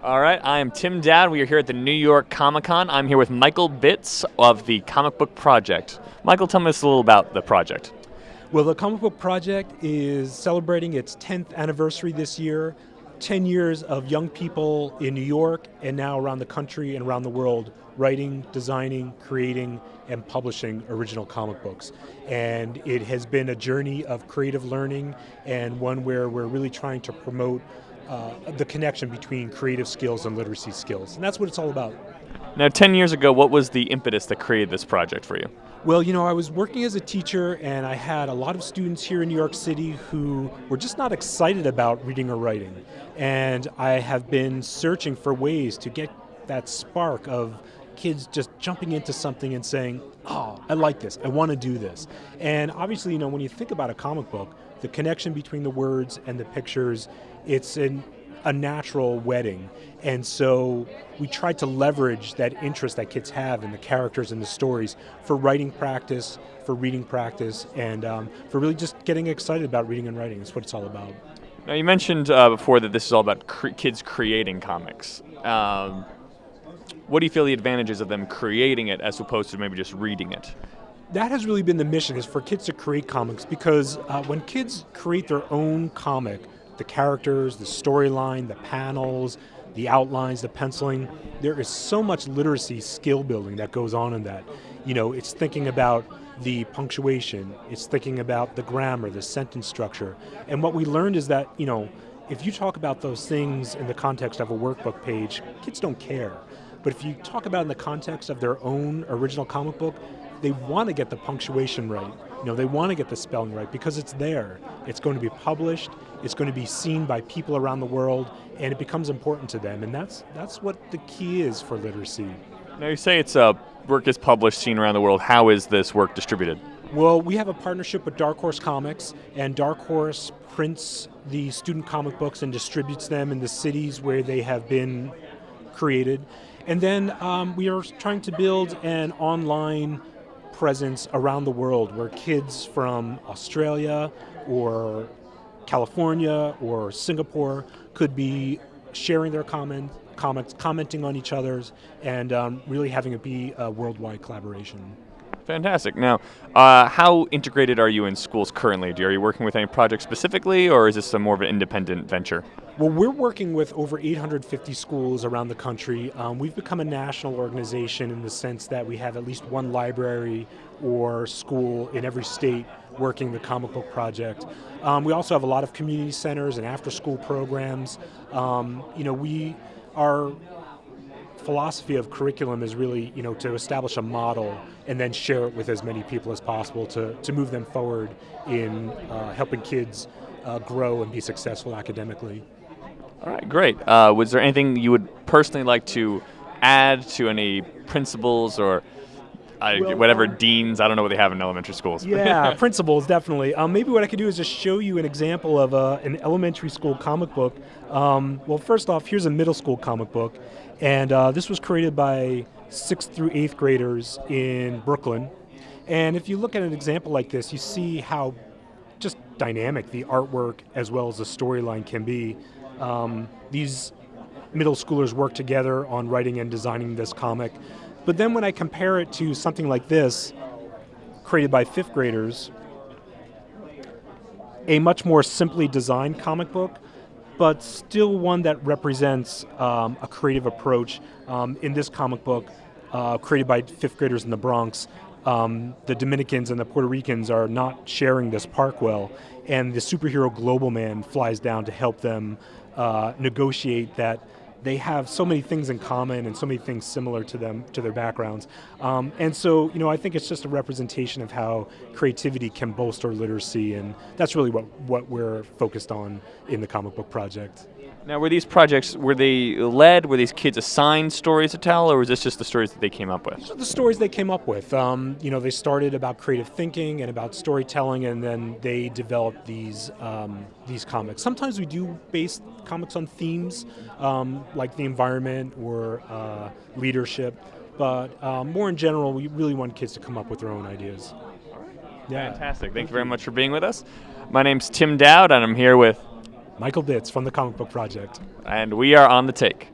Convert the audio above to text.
All right, I am Tim Dowd. We are here at the New York Comic Con. I'm here with Michael Bitts of the Comic Book Project. Michael, tell me a little about the project. Well, the Comic Book Project is celebrating its 10th anniversary this year. 10 years of young people in New York and now around the country and around the world writing, designing, creating, and publishing original comic books. And it has been a journey of creative learning and one where we're really trying to promote the connection between creative skills and literacy skills. And that's what it's all about. Now, 10 years ago, what was the impetus that created this project for you? Well, I was working as a teacher and I had a lot of students here in New York City who were just not excited about reading or writing. And I have been searching for ways to get that spark of kids just jumping into something and saying, oh, I like this, I want to do this. And obviously, when you think about a comic book, the connection between the words and the pictures, it's a natural wedding. And so we tried to leverage that interest that kids have in the characters and the stories for writing practice, for reading practice, and for really just getting excited about reading and writing. That's what it's all about. Now, you mentioned before that this is all about kids creating comics. What do you feel the advantages of them creating it as opposed to maybe just reading it? That has really been the mission, is for kids to create comics, because when kids create their own comic, the characters, the storyline, the panels, the outlines, the penciling, there is so much literacy skill building that goes on in that. It's thinking about the punctuation, it's thinking about the grammar, the sentence structure. And what we learned is that, if you talk about those things in the context of a workbook page, kids don't care. But if you talk about it in the context of their own original comic book, they want to get the punctuation right. They want to get the spelling right because it's there. It's going to be published, it's going to be seen by people around the world, and it becomes important to them. And that's what the key is for literacy. Now, you say it's work is published, seen around the world. How is this work distributed? Well, we have a partnership with Dark Horse Comics, and Dark Horse prints the student comic books and distributes them in the cities where they have been created. And then we are trying to build an online presence around the world where kids from Australia or California or Singapore could be sharing their comments, commenting on each other's, and really having it be a worldwide collaboration. Fantastic. Now, how integrated are you in schools currently? Are you working with any projects specifically, or is this more of an independent venture? Well, we're working with over 850 schools around the country. We've become a national organization in the sense that we have at least one library or school in every state working the Comic Book Project. We also have a lot of community centers and after-school programs. Our philosophy of curriculum is really, to establish a model and then share it with as many people as possible to move them forward in helping kids grow and be successful academically. All right, great. Was there anything you would personally like to add to any principals or deans? I don't know what they have in elementary schools. Yeah, principals, definitely. Maybe what I could do is just show you an example of an elementary school comic book. Well, first off, here's a middle school comic book. And this was created by 6th through 8th graders in Brooklyn. And if you look at an example like this, you see how just dynamic the artwork as well as the storyline can be. These middle schoolers work together on writing and designing this comic. But then when I compare it to something like this, created by 5th graders, a much more simply designed comic book, but still one that represents a creative approach. In this comic book, created by 5th graders in the Bronx, the Dominicans and the Puerto Ricans are not sharing this park well, and the superhero Global Man flies down to help them negotiate that they have so many things in common and so many things similar to them, to their backgrounds. And so, I think it's just a representation of how creativity can bolster literacy, and that's really what we're focused on in the Comic Book Project. Now, were these projects, were these kids assigned stories to tell, or was this just the stories that they came up with? These are the stories they came up with. They started about creative thinking and about storytelling, and then they developed these comics. Sometimes we do base comics on themes, like the environment or leadership, but more in general, we really want kids to come up with their own ideas. All right. Yeah. Fantastic. Thank you very much for being with us. My name's Tim Dowd, and I'm here with Michael Bitts from the Comic Book Project. And we are on the take.